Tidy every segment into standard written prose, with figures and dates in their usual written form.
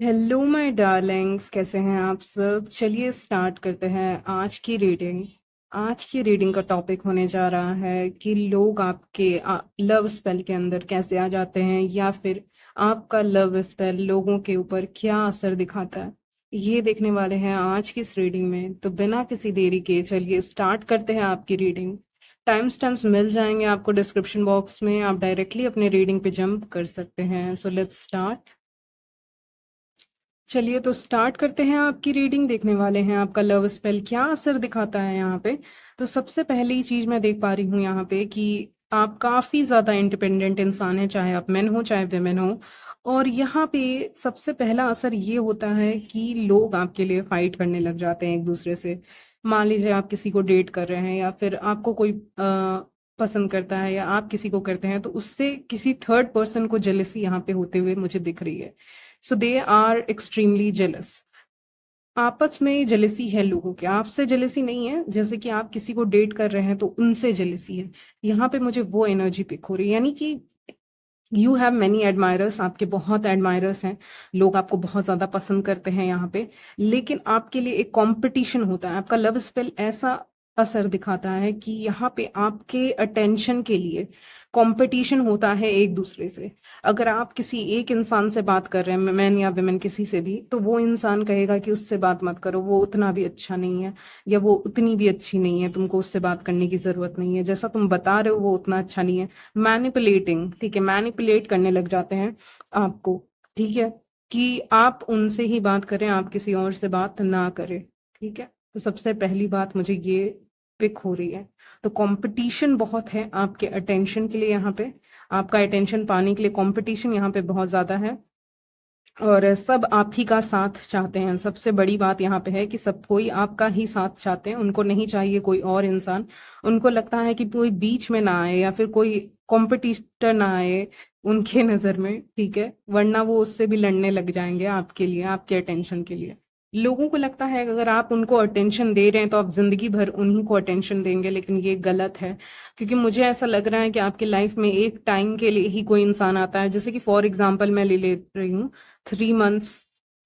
Hello my Darling's, कैसे हैं आप सब। चलिए स्टार्ट करते हैं आज की रीडिंग का टॉपिक होने जा रहा है कि लोग आपके लव स्पेल के अंदर कैसे आ जाते हैं, या फिर आपका लव स्पेल लोगों के ऊपर क्या असर दिखाता है। ये देखने वाले हैं आज की इस रीडिंग में। तो बिना किसी देरी के चलिए स्टार्ट करते हैं आपकी रीडिंग। टाइम स्टैम्प्स मिल जाएंगे आपको डिस्क्रिप्शन बॉक्स में, आप डायरेक्टली अपने रीडिंग पे जंप कर सकते हैं। So let's start. चलिए तो स्टार्ट करते हैं आपकी रीडिंग। देखने वाले हैं आपका लव स्पेल क्या असर दिखाता है यहाँ पे। तो सबसे पहली चीज मैं देख पा रही हूँ यहाँ पे कि आप काफी ज्यादा इंडिपेंडेंट इंसान हैं, चाहे आप मेन हो चाहे वेमेन हो। और यहाँ पे सबसे पहला असर ये होता है कि लोग आपके लिए फाइट करने लग जाते हैं एक दूसरे से। मान लीजिए आप किसी को डेट कर रहे हैं, या फिर आपको कोई पसंद करता है, या आप किसी को करते हैं, तो उससे किसी थर्ड पर्सन को जेलसी यहाँ पे होते हुए मुझे दिख रही है। सो दे आर एक्सट्रीमली जेलस। आपस में जेलेसी है लोगों के, आपसे जेलेसी नहीं है। जैसे कि आप किसी को डेट कर रहे हैं तो उनसे जेलेसी है। यहाँ पे मुझे वो एनर्जी पिक हो रही है, यानी कि यू हैव मैनी एडमायरर्स, आपके बहुत एडमायरर्स हैं। लोग आपको बहुत ज्यादा पसंद करते हैं यहाँ पे। लेकिन आपके लिए एक कंपटीशन होता है। आपका लव स्पेल ऐसा असर दिखाता है कि यहाँ पे आपके अटेंशन के लिए कंपटीशन होता है एक दूसरे से। अगर आप किसी एक इंसान से बात कर रहे हैं, मैन या विमेन किसी से भी, तो वो इंसान कहेगा कि उससे बात मत करो, वो उतना भी अच्छा नहीं है, या वो उतनी भी अच्छी नहीं है, तुमको उससे बात करने की जरूरत नहीं है, जैसा तुम बता रहे हो वो उतना अच्छा नहीं है। मैनिपुलेटिंग, ठीक है, मैनिपुलेट करने लग जाते हैं आपको। ठीक है, कि आप उनसे ही बात करें, आप किसी और से बात ना करें। ठीक है, तो सबसे पहली बात मुझे ये पिक हो रही है। तो कंपटीशन बहुत है आपके अटेंशन के लिए यहाँ पे। आपका अटेंशन पाने के लिए कंपटीशन यहाँ पे बहुत ज्यादा है। और सब आप ही का साथ चाहते हैं। सबसे बड़ी बात यहाँ पे है कि सब कोई आपका ही साथ चाहते हैं, उनको नहीं चाहिए कोई और इंसान। उनको लगता है कि कोई बीच में ना आए, या फिर कोई कॉम्पिटिटर ना आए उनके नजर में। ठीक है, वरना वो उससे भी लड़ने लग जाएंगे आपके लिए, आपके अटेंशन के लिए। लोगों को लगता है कि अगर आप उनको अटेंशन दे रहे हैं तो आप जिंदगी भर उन्हीं को अटेंशन देंगे, लेकिन ये गलत है। क्योंकि मुझे ऐसा लग रहा है कि आपकी लाइफ में एक टाइम के लिए ही कोई इंसान आता है। जैसे कि फॉर एग्जाम्पल मैं ले रही हूँ 3 मंथ्स,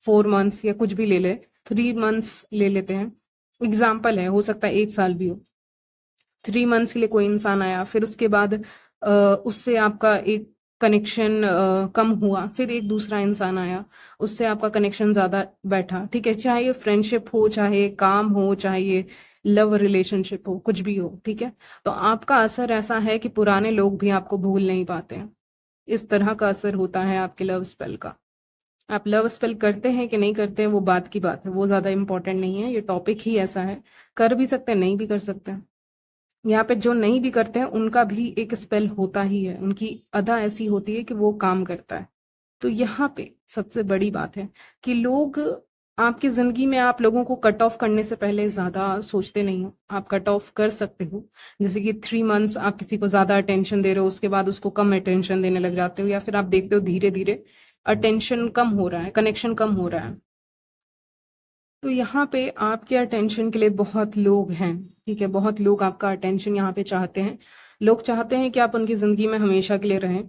4 मंथ्स, या कुछ भी ले ले। 3 मंथ्स ले लेते हैं, एग्जाम्पल है, हो सकता है 1 साल भी हो। 3 मंथ्स के लिए कोई इंसान आया, फिर उसके बाद उससे आपका एक कनेक्शन कम हुआ, फिर एक दूसरा इंसान आया, उससे आपका कनेक्शन ज्यादा बैठा। ठीक है, चाहे ये फ्रेंडशिप हो, चाहे काम हो, चाहे ये लव रिलेशनशिप हो, कुछ भी हो। ठीक है, तो आपका असर ऐसा है कि पुराने लोग भी आपको भूल नहीं पाते हैं। इस तरह का असर होता है आपके लव स्पेल का। आप लव स्पेल करते हैं कि नहीं करते हैं वो बात की बात है, वो ज्यादा इंपॉर्टेंट नहीं है। ये टॉपिक ही ऐसा है, कर भी सकते हैं, नहीं भी कर सकते हैं। यहाँ पे जो नहीं भी करते हैं उनका भी एक स्पेल होता ही है, उनकी अदा ऐसी होती है कि वो काम करता है। तो यहाँ पे सबसे बड़ी बात है कि लोग आपकी जिंदगी में आप लोगों को कट ऑफ करने से पहले ज्यादा सोचते नहीं हो। आप कट ऑफ कर सकते हो। जैसे कि 3 मंथ्स आप किसी को ज्यादा अटेंशन दे रहे हो, उसके बाद उसको कम अटेंशन देने लग जाते हो, या फिर आप देखते हो धीरे धीरे अटेंशन कम हो रहा है, कनेक्शन कम हो रहा है। तो यहाँ पे आपके अटेंशन के लिए बहुत लोग हैं। ठीक है, बहुत लोग आपका अटेंशन यहाँ पे चाहते हैं। लोग चाहते हैं कि आप उनकी जिंदगी में हमेशा के लिए रहें।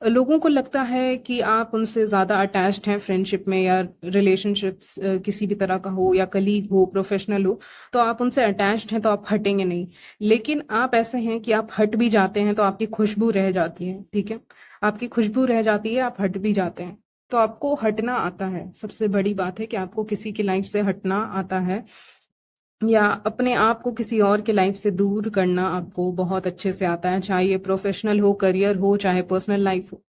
लोगों को लगता है कि आप उनसे ज्यादा अटैच्ड हैं फ्रेंडशिप में, या रिलेशनशिप्स किसी भी तरह का हो, या कलीग हो, प्रोफेशनल हो, तो आप उनसे अटैच्ड हैं तो आप हटेंगे नहीं। लेकिन आप ऐसे हैं कि आप हट भी जाते हैं तो आपकी खुशबू रह जाती है। ठीक है, आपकी खुशबू रह जाती है, आप हट भी जाते हैं। तो आपको हटना आता है, सबसे बड़ी बात है कि आपको किसी की लाइफ से हटना आता है, या अपने आप को किसी और के लाइफ से दूर करना आपको बहुत अच्छे से आता है। चाहे ये प्रोफेशनल हो, करियर हो, चाहे पर्सनल लाइफ हो।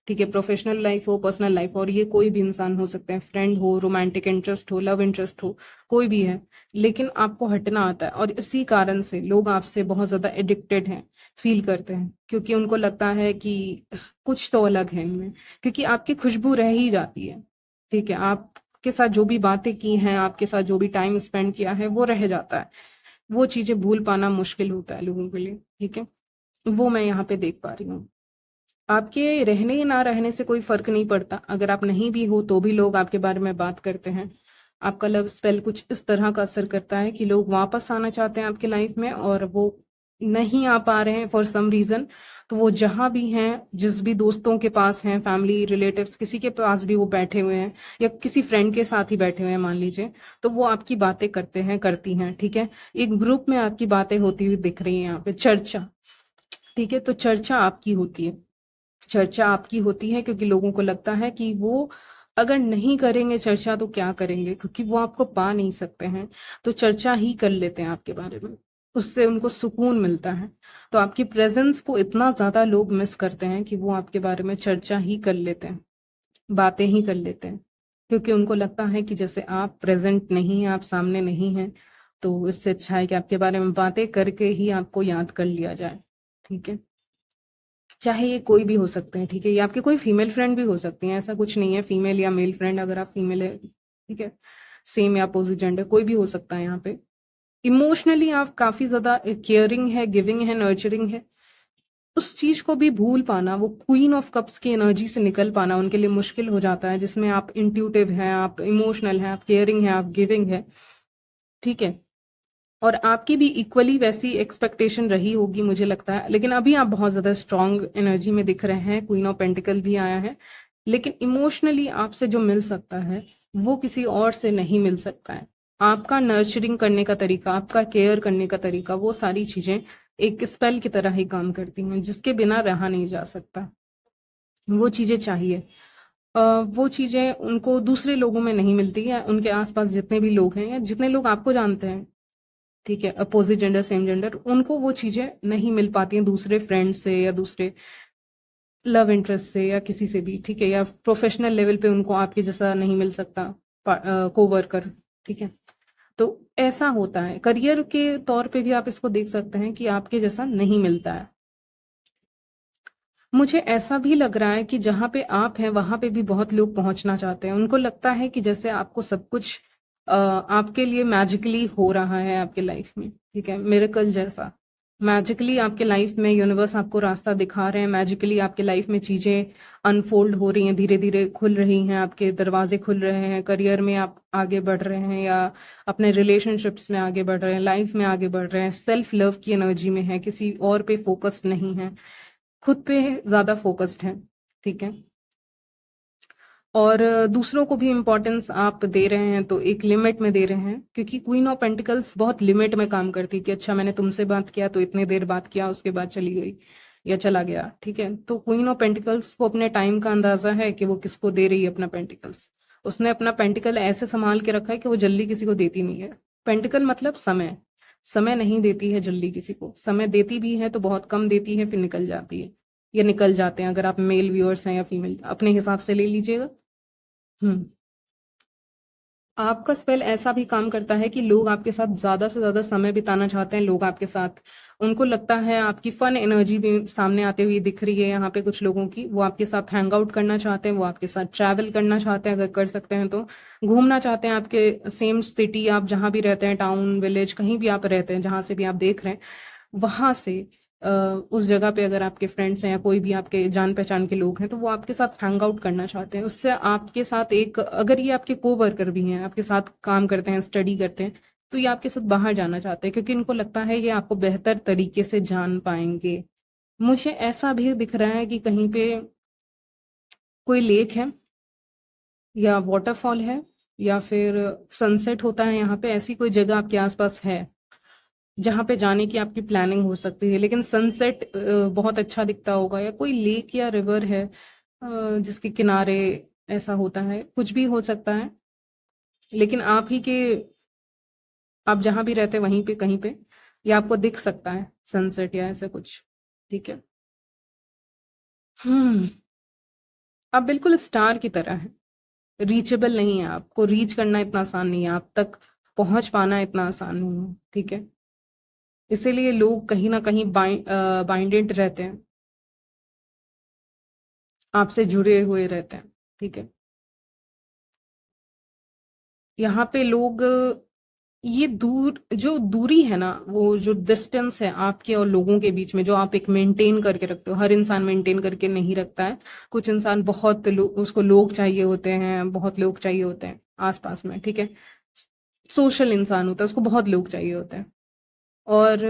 ठीक है, प्रोफेशनल लाइफ हो, पर्सनल लाइफ हो, और ये कोई भी इंसान हो सकते हैं, फ्रेंड हो, रोमांटिक इंटरेस्ट हो, लव इंटरेस्ट हो, कोई भी है। लेकिन आपको हटना आता है, और इसी कारण से लोग आपसे बहुत ज्यादा एडिक्टेड हैं, फील करते हैं, क्योंकि उनको लगता है कि कुछ तो अलग है इनमें। क्योंकि आपकी खुशबू रह ही जाती है। ठीक है, आपके साथ जो भी बातें की हैं, आपके साथ जो भी टाइम स्पेंड किया है, वो रह जाता है। वो चीजें भूल पाना मुश्किल होता है लोगों के लिए। ठीक है, वो मैं यहाँ पे देख पा रही हूँ। आपके रहने या ना रहने से कोई फर्क नहीं पड़ता। अगर आप नहीं भी हो तो भी लोग आपके बारे में बात करते हैं। आपका लव स्पेल कुछ इस तरह का असर करता है कि लोग वापस आना चाहते हैं आपकी लाइफ में, और वो नहीं आ पा रहे हैं फॉर सम रीजन, तो वो जहां भी हैं, जिस भी दोस्तों के पास हैं, फैमिली रिलेटिव्स किसी के पास भी वो बैठे हुए हैं, या किसी फ्रेंड के साथ ही बैठे हुए हैं मान लीजिए, तो वो आपकी बातें करते हैं, करती हैं, ठीक है। एक ग्रुप में आपकी बातें होती हुई दिख रही है यहाँ पे, चर्चा, ठीक है। तो चर्चा आपकी होती है, चर्चा आपकी होती है क्योंकि लोगों को लगता है कि वो अगर नहीं करेंगे चर्चा तो क्या करेंगे, क्योंकि वो आपको पा नहीं सकते हैं, तो चर्चा ही कर लेते हैं आपके बारे में, उससे उनको सुकून मिलता है। तो आपकी प्रेजेंस को इतना ज्यादा लोग मिस करते हैं कि वो आपके बारे में चर्चा ही कर लेते हैं, बातें ही कर लेते हैं, क्योंकि उनको लगता है कि जैसे आप प्रेजेंट नहीं हैं, आप सामने नहीं हैं, तो इससे अच्छा है कि आपके बारे में बातें करके ही आपको याद कर लिया जाए, ठीक है। चाहे ये कोई भी हो सकते हैं, ठीक है, ये आपके कोई फीमेल फ्रेंड भी हो सकती हैं, ऐसा कुछ नहीं है, फीमेल या मेल फ्रेंड, अगर आप फीमेल है, ठीक है, सेम या अपोजिट जेंडर कोई भी हो सकता है यहाँ पे। इमोशनली आप काफी ज्यादा केयरिंग है, गिविंग है, नर्चरिंग है, उस चीज को भी भूल पाना, वो क्वीन ऑफ कप्स की एनर्जी से निकल पाना उनके लिए मुश्किल हो जाता है, जिसमें आप इंट्यूटिव हैं, आप इमोशनल हैं, आप केयरिंग हैं, आप गिविंग है, ठीक है। और आपकी भी इक्वली वैसी एक्सपेक्टेशन रही होगी मुझे लगता है, लेकिन अभी आप बहुत ज्यादा स्ट्रांग एनर्जी में दिख रहे हैं, क्वीन ऑफ पेंटिकल भी आया है, लेकिन इमोशनली आपसे जो मिल सकता है वो किसी और से नहीं मिल सकता है। आपका नर्चरिंग करने का तरीका, आपका केयर करने का तरीका, वो सारी चीजें एक स्पेल की तरह ही काम करती हैं, जिसके बिना रहा नहीं जा सकता। वो चीजें चाहिए, वो चीजें उनको दूसरे लोगों में नहीं मिलती है, उनके आसपास जितने भी लोग हैं या जितने लोग आपको जानते हैं, ठीक है, अपोजिट जेंडर सेम जेंडर, उनको वो चीजें नहीं मिल पाती हैं दूसरे फ्रेंड से या दूसरे लव इंटरेस्ट से या किसी से भी, ठीक है, या प्रोफेशनल लेवल पे उनको आपके जैसा नहीं मिल सकता कोवर्कर, ठीक है। तो ऐसा होता है, करियर के तौर पे भी आप इसको देख सकते हैं कि आपके जैसा नहीं मिलता है। मुझे ऐसा भी लग रहा है कि जहाँ पे आप हैं वहां पे भी बहुत लोग पहुंचना चाहते हैं, उनको लगता है कि जैसे आपको सब कुछ आपके लिए मैजिकली हो रहा है आपके लाइफ में, ठीक है, मिरेकल जैसा मैजिकली आपके लाइफ में यूनिवर्स आपको रास्ता दिखा रहे हैं, मैजिकली आपके लाइफ में चीजें अनफोल्ड हो रही हैं, धीरे धीरे खुल रही हैं, आपके दरवाजे खुल रहे हैं, करियर में आप आगे बढ़ रहे हैं, या अपने रिलेशनशिप्स में आगे बढ़ रहे हैं, लाइफ में आगे बढ़ रहे हैं, सेल्फ लव की एनर्जी में है, किसी और पे फोकस्ड नहीं है, खुद पे ज्यादा फोकस्ड है, ठीक है। और दूसरों को भी इम्पोर्टेंस आप दे रहे हैं तो एक लिमिट में दे रहे हैं, क्योंकि क्वीन ऑफ पेंटिकल्स बहुत लिमिट में काम करती है कि अच्छा मैंने तुमसे बात किया तो इतने देर बात किया, उसके बाद चली गई या चला गया, ठीक है। तो क्वीन ऑफ पेंटिकल्स को अपने टाइम का अंदाजा है कि वो किसको दे रही है अपना पेंटिकल्स, उसने अपना पेंटिकल ऐसे संभाल के रखा है कि वो जल्दी किसी को देती नहीं है। पेंटिकल मतलब समय, समय नहीं देती है जल्दी किसी को, समय देती भी है तो बहुत कम देती है, फिर निकल जाती है या निकल जाते हैं, अगर आप मेल व्यूअर्स हैं या फीमेल अपने हिसाब से ले लीजिएगा। हम्म। आपका स्पेल ऐसा भी काम करता है कि लोग आपके साथ ज्यादा से ज्यादा समय बिताना चाहते हैं, लोग आपके साथ, उनको लगता है आपकी फन एनर्जी भी सामने आते हुए दिख रही है यहाँ पे कुछ लोगों की, वो आपके साथ हैंग आउट करना चाहते हैं, वो आपके साथ ट्रैवल करना चाहते हैं, अगर कर सकते हैं तो घूमना चाहते हैं आपके सेम सिटी, आप जहां भी रहते हैं, टाउन विलेज कहीं भी आप रहते हैं, जहां से भी आप देख रहे हैं, वहां से उस जगह पे अगर आपके फ्रेंड्स हैं या कोई भी आपके जान पहचान के लोग हैं तो वो आपके साथ हैंग आउट करना चाहते हैं, उससे आपके साथ एक, अगर ये आपके को वर्कर भी हैं, आपके साथ काम करते हैं, स्टडी करते हैं, तो ये आपके साथ बाहर जाना चाहते हैं, क्योंकि इनको लगता है ये आपको बेहतर तरीके से जान पाएंगे। मुझे ऐसा भी दिख रहा है कि कहीं पे कोई लेक है या वाटरफॉल है या फिर सनसेट होता है यहाँ पे, ऐसी कोई जगह आपके आसपास है जहाँ पे जाने की आपकी प्लानिंग हो सकती है, लेकिन सनसेट बहुत अच्छा दिखता होगा, या कोई लेक या रिवर है जिसके किनारे ऐसा होता है, कुछ भी हो सकता है, लेकिन आप ही के, आप जहाँ भी रहते हैं वहीं पे कहीं पे, या आपको दिख सकता है सनसेट या ऐसा कुछ, ठीक है। हम्म। आप बिल्कुल स्टार की तरह है, रीचेबल नहीं है, आपको रीच करना इतना आसान नहीं है, आप तक पहुंच पाना इतना आसान नहीं है, ठीक है। इसीलिए लोग कहीं ना कहीं बाइंडेड रहते हैं, आपसे जुड़े हुए रहते हैं, ठीक है। यहाँ पे लोग ये दूर, जो दूरी है ना, वो जो डिस्टेंस है आपके और लोगों के बीच में, जो आप एक मेंटेन करके रखते हो, हर इंसान मेंटेन करके नहीं रखता है, कुछ इंसान बहुत उसको लोग चाहिए होते हैं, बहुत लोग चाहिए होते हैं आसपास में, ठीक है, सोशल इंसान होता है, उसको बहुत लोग चाहिए होते हैं, और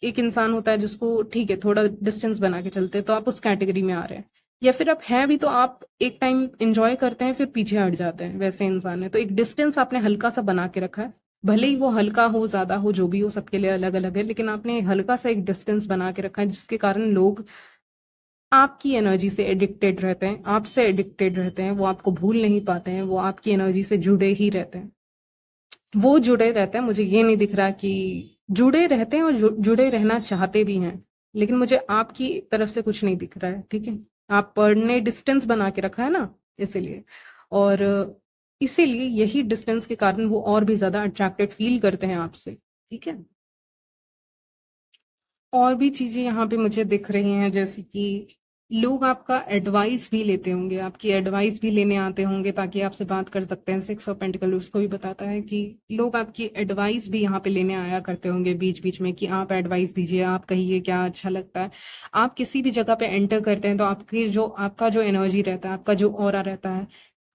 एक इंसान होता है जिसको ठीक है थोड़ा डिस्टेंस बना के चलते हैं, तो आप उस कैटेगरी में आ रहे हैं। या फिर आप हैं भी तो आप एक टाइम एंजॉय करते हैं फिर पीछे हट जाते हैं, वैसे इंसान है। तो एक डिस्टेंस आपने हल्का सा बना के रखा है, भले ही वो हल्का हो ज्यादा हो जो भी हो, सबके लिए अलग अलग है, लेकिन आपने हल्का सा एक डिस्टेंस बना के रखा है जिसके कारण लोग आपकी एनर्जी से एडिक्टेड रहते हैं, आपसे एडिक्टेड रहते हैं, वो आपको भूल नहीं पाते हैं, वो आपकी एनर्जी से जुड़े ही रहते हैं। वो जुड़े रहते हैं, मुझे ये नहीं दिख रहा कि जुड़े रहते हैं और जुड़े रहना चाहते भी हैं, लेकिन मुझे आपकी तरफ से कुछ नहीं दिख रहा है, ठीक है। आप पढ़ने डिस्टेंस बना के रखा है ना, इसीलिए। और इसीलिए यही डिस्टेंस के कारण वो और भी ज्यादा अट्रैक्टेड फील करते हैं आपसे, ठीक है। और भी चीजें यहाँ पे मुझे दिख रही हैं, जैसे कि लोग आपका एडवाइस भी लेते होंगे, आपकी एडवाइस भी लेने आते होंगे ताकि आपसे बात कर सकते हैं। सिक्स ऑफ पेंटिकल उसको भी बताता है कि लोग आपकी एडवाइस भी यहाँ पे लेने आया करते होंगे बीच बीच में, कि आप एडवाइस दीजिए, आप कहिए क्या अच्छा लगता है। आप किसी भी जगह पे एंटर करते हैं तो आपका जो एनर्जी रहता है, आपका जो ऑरा रहता है,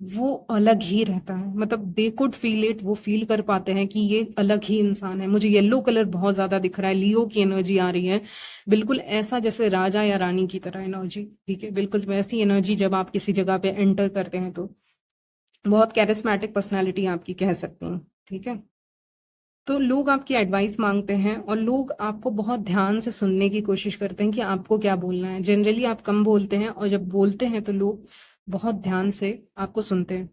वो अलग ही रहता है। मतलब दे कुड फील इट, वो फील कर पाते हैं कि ये अलग ही इंसान है। मुझे येलो कलर बहुत ज्यादा दिख रहा है, लियो की एनर्जी आ रही है, बिल्कुल ऐसा जैसे राजा या रानी की तरह एनर्जी, ठीक है। बिल्कुल वैसी एनर्जी जब आप किसी जगह पे एंटर करते हैं तो बहुत कैरिस्मेटिक पर्सनैलिटी आपकी, कह सकते हैं, ठीक है। तो लोग आपकी एडवाइस मांगते हैं और लोग आपको बहुत ध्यान से सुनने की कोशिश करते हैं कि आपको क्या बोलना है। जनरली आप कम बोलते हैं और जब बोलते हैं तो लोग बहुत ध्यान से आपको सुनते हैं।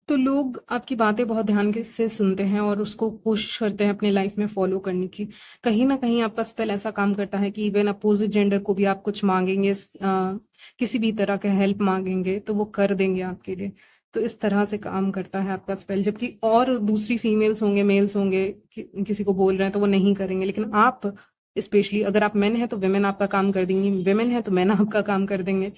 तो लोग आपकी बातें बहुत ध्यान के से सुनते हैं और उसको कोशिश करते हैं अपने लाइफ में फॉलो करने की। कहीं ना कहीं आपका स्पेल ऐसा काम करता है कि इवन अपोजिट जेंडर को भी आप कुछ मांगेंगे, किसी भी तरह का हेल्प मांगेंगे तो वो कर देंगे आपके लिए। तो इस तरह से काम करता है आपका स्पेल। जबकि और दूसरी फीमेल्स होंगे, मेल्स होंगे, किसी को बोल रहे हैं तो वो नहीं करेंगे, लेकिन आप स्पेशली अगर आप मेन है तो वेमेन आपका काम कर देंगी, वेमेन है तो मैन आपका काम कर देंगे।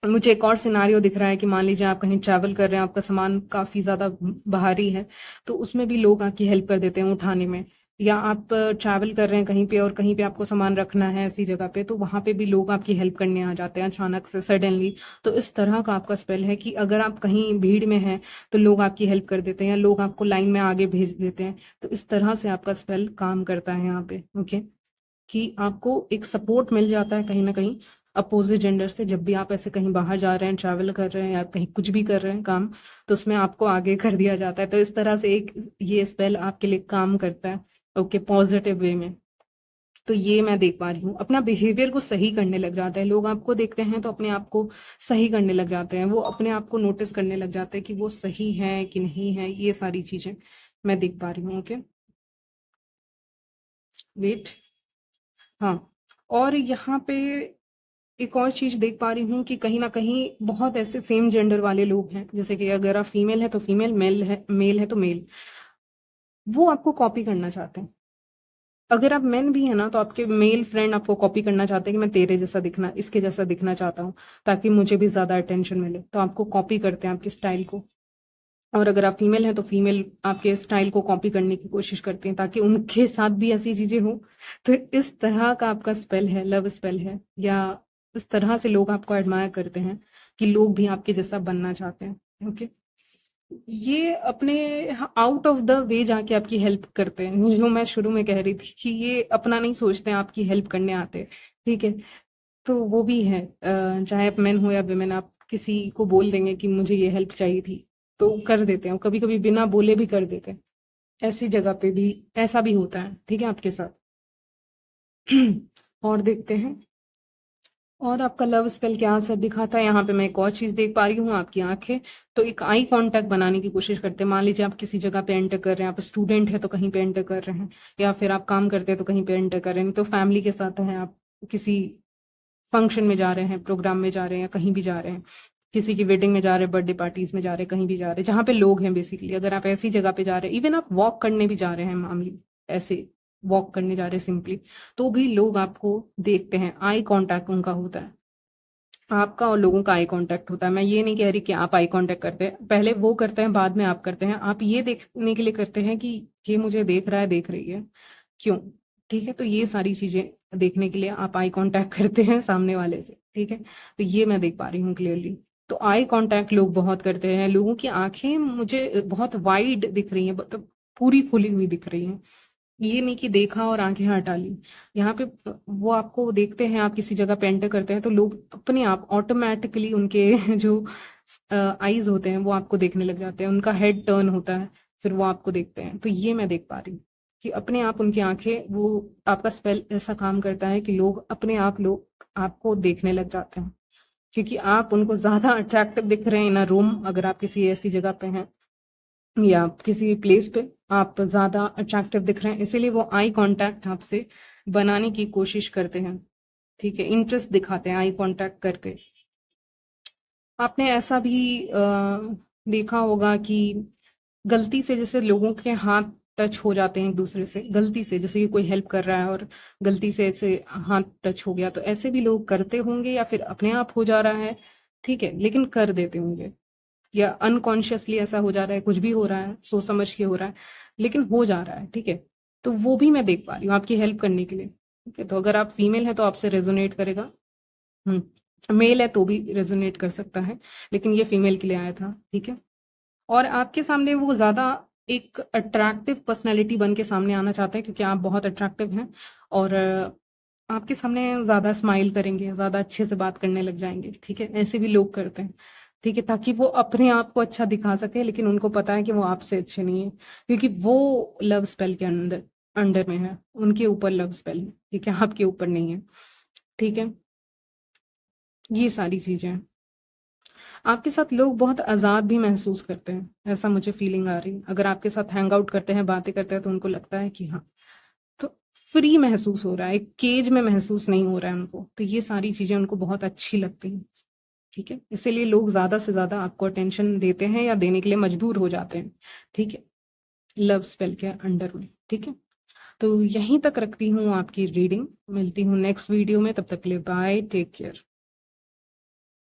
मुझे एक और सिनारियो दिख रहा है कि मान लीजिए आप कहीं ट्रैवल कर रहे हैं, आपका सामान काफी ज्यादा भारी है, तो उसमें भी लोग आपकी हेल्प कर देते हैं उठाने में। या आप ट्रैवल कर रहे हैं कहीं पे और कहीं पे आपको सामान रखना है ऐसी जगह पे, तो वहां पे भी लोग आपकी हेल्प करने आ जाते हैं अचानक से, सडनली। तो इस तरह का आपका स्पेल है कि अगर आप कहीं भीड़ में हैं तो लोग आपकी हेल्प कर देते हैं या लोग आपको लाइन में आगे भेज देते हैं। तो इस तरह से आपका स्पेल काम करता है यहाँ पे, ओके। कि आपको एक सपोर्ट मिल जाता है कहीं ना कहीं अपोजिट जेंडर से। जब भी आप ऐसे कहीं बाहर जा रहे हैं, ट्रैवल कर रहे हैं या कहीं कुछ भी कर रहे हैं काम, तो उसमें आपको आगे कर दिया जाता है। तो इस तरह से एक ये स्पेल आपके लिए काम करता है, ओके, पॉजिटिव वे में। तो ये मैं देख पा रही हूँ, अपना बिहेवियर को सही करने लग जाते हैं लोग। आपको देखते हैं तो अपने आप को सही करने लग जाते हैं, वो अपने आप को नोटिस करने लग जाते हैं कि वो सही है कि नहीं है, ये सारी चीजें मैं देख पा रही हूँ, ओके। वेट, हाँ। और यहाँ पे एक और चीज देख पा रही हूँ कि कहीं ना कहीं बहुत ऐसे सेम जेंडर वाले लोग हैं, जैसे कि अगर आप फीमेल है तो फीमेल, मेल है तो मेल, वो आपको कॉपी करना चाहते हैं। अगर आप मेन भी है ना तो आपके मेल फ्रेंड आपको कॉपी करना चाहते हैं कि मैं तेरे जैसा दिखना, इसके जैसा दिखना चाहता हूँ ताकि मुझे भी ज्यादा अटेंशन मिले, तो आपको कॉपी करते हैं आपके स्टाइल को। और अगर आप फीमेल हैं तो फीमेल आपके स्टाइल को कॉपी करने की कोशिश करती हैं ताकि उनके साथ भी ऐसी चीजें हो। तो इस तरह का आपका स्पेल है, लव स्पेल है, या इस तरह से लोग आपको एडमायर करते हैं कि लोग भी आपके जैसा बनना चाहते हैं, ओके। ये अपने आउट ऑफ द वे जाके आपकी हेल्प करते हैं, जो मैं शुरू में कह रही थी कि ये अपना नहीं सोचते हैं, आपकी हेल्प करने आते हैं, ठीक है। तो वो भी है, चाहे आप मैन हो या विमेन, आप किसी को बोल देंगे कि मुझे ये हेल्प चाहिए थी तो कर देते हैं, कभी कभी बिना बोले भी कर देते हैं। ऐसी जगह पे भी ऐसा भी होता है, ठीक है, आपके साथ। और देखते हैं और आपका लव स्पेल क्या असर दिखाता है। यहाँ पे मैं एक और चीज देख पा रही हूँ, आपकी आंखें। तो एक आई कांटेक्ट बनाने की कोशिश करते हैं। मान लीजिए आप किसी जगह पे एंटर कर रहे हैं, आप स्टूडेंट है तो कहीं पे एंटर कर रहे हैं, या फिर आप काम करते हैं तो कहीं पे एंटर कर रहे हैं, तो फैमिली के साथ हैं आप, किसी फंक्शन में जा रहे हैं, प्रोग्राम में जा रहे हैं, या कहीं भी जा रहे हैं, किसी की वेडिंग में जा रहे हैं, बर्थडे पार्टीज में जा रहे हैं, कहीं भी जा रहे हैं जहाँ पे लोग हैं बेसिकली। अगर आप ऐसी जगह पे जा रहे हैं, इवन आप वॉक करने भी जा रहे हैं, मामूली ऐसे वॉक करने जा रहे हैं सिंपली, तो भी लोग आपको देखते हैं, आई कांटेक्ट उनका होता है। आपका और लोगों का आई कांटेक्ट होता है। मैं ये नहीं कह रही कि आप आई कांटेक्ट करते हैं, पहले वो करते हैं बाद में आप करते हैं। आप ये देखने के लिए करते हैं कि ये मुझे देख रहा है, देख रही है, क्यों, ठीक है। तो ये सारी चीजें देखने के लिए आप आई कांटेक्ट करते हैं सामने वाले से, ठीक है। तो ये मैं देख पा रही हूँ क्लियरली। तो आई कांटेक्ट लोग बहुत करते हैं, लोगों की आंखें मुझे बहुत वाइड दिख रही हैं, मतलब पूरी खुली हुई दिख रही हैं। ये नहीं कि देखा और आंखें हटा ली। यहाँ पे वो आपको देखते हैं, आप किसी जगह पे एंटर करते हैं तो लोग अपने आप ऑटोमेटिकली उनके जो आईज होते हैं वो आपको देखने लग जाते हैं, उनका हेड टर्न होता है, फिर वो आपको देखते हैं। तो ये मैं देख पा रही हूँ कि अपने आप उनकी आंखें, वो आपका स्पेल ऐसा काम करता है कि लोग अपने आप लोग आपको देखने लग जाते हैं, क्योंकि आप उनको ज्यादा अट्रैक्टिव दिख रहे हैं इन अ रूम। अगर आप किसी ऐसी जगह पे हैं या किसी प्लेस पे आप ज़्यादा अट्रैक्टिव दिख रहे हैं, इसीलिए वो आई कांटेक्ट आपसे बनाने की कोशिश करते हैं। ठीक है, इंटरेस्ट दिखाते हैं आई कांटेक्ट करके। आपने ऐसा भी देखा होगा कि गलती से जैसे लोगों के हाथ टच हो जाते हैं एक दूसरे से, गलती से, जैसे कि कोई हेल्प कर रहा है और गलती से ऐसे हाथ टच हो गया, तो ऐसे भी लोग करते होंगे या फिर अपने आप हो जा रहा है। ठीक है, लेकिन कर देते होंगे, या अनकॉन्शियसली ऐसा हो जा रहा है, कुछ भी हो रहा है, सोच समझ के हो रहा है, लेकिन हो जा रहा है। ठीक है, तो वो भी मैं देख पा रही हूँ आपकी हेल्प करने के लिए। ठीक है, तो अगर आप फीमेल है तो आपसे रेजोनेट करेगा। मेल है तो भी रेजोनेट कर सकता है, लेकिन ये फीमेल के लिए आया था। ठीक है, और आपके सामने वो ज्यादा एक अट्रैक्टिव पर्सनैलिटी बन के सामने आना चाहते हैं, क्योंकि आप बहुत अट्रैक्टिव हैं, और आपके सामने ज्यादा स्माइल करेंगे, ज्यादा अच्छे से बात करने लग जाएंगे। ठीक है, ऐसे भी लोग करते हैं। ठीक है, ताकि वो अपने आप को अच्छा दिखा सके, लेकिन उनको पता है कि वो आपसे अच्छे नहीं है, क्योंकि वो लव स्पेल के अंदर अंडर में है, उनके ऊपर लव स्पेल है। ठीक है, आपके ऊपर नहीं है। ठीक है, ये सारी चीजें हैं। आपके साथ लोग बहुत आज़ाद भी महसूस करते हैं, ऐसा मुझे फीलिंग आ रही है। अगर आपके साथ हैंग आउट करते हैं, बातें करते हैं, तो उनको लगता है कि हाँ, तो फ्री महसूस हो रहा है, एक केज में महसूस नहीं हो रहा है उनको। तो ये सारी चीज़ें उनको बहुत अच्छी लगती हैं। ठीक है, इसीलिए लोग ज़्यादा से ज़्यादा आपको अटेंशन देते हैं या देने के लिए मजबूर हो जाते हैं। ठीक है, लव स्पेल के अंडर में। ठीक है, तो यहीं तक रखती हूँ आपकी रीडिंग। मिलती हूँ नेक्स्ट वीडियो में, तब तक के लिए बाय, टेक केयर।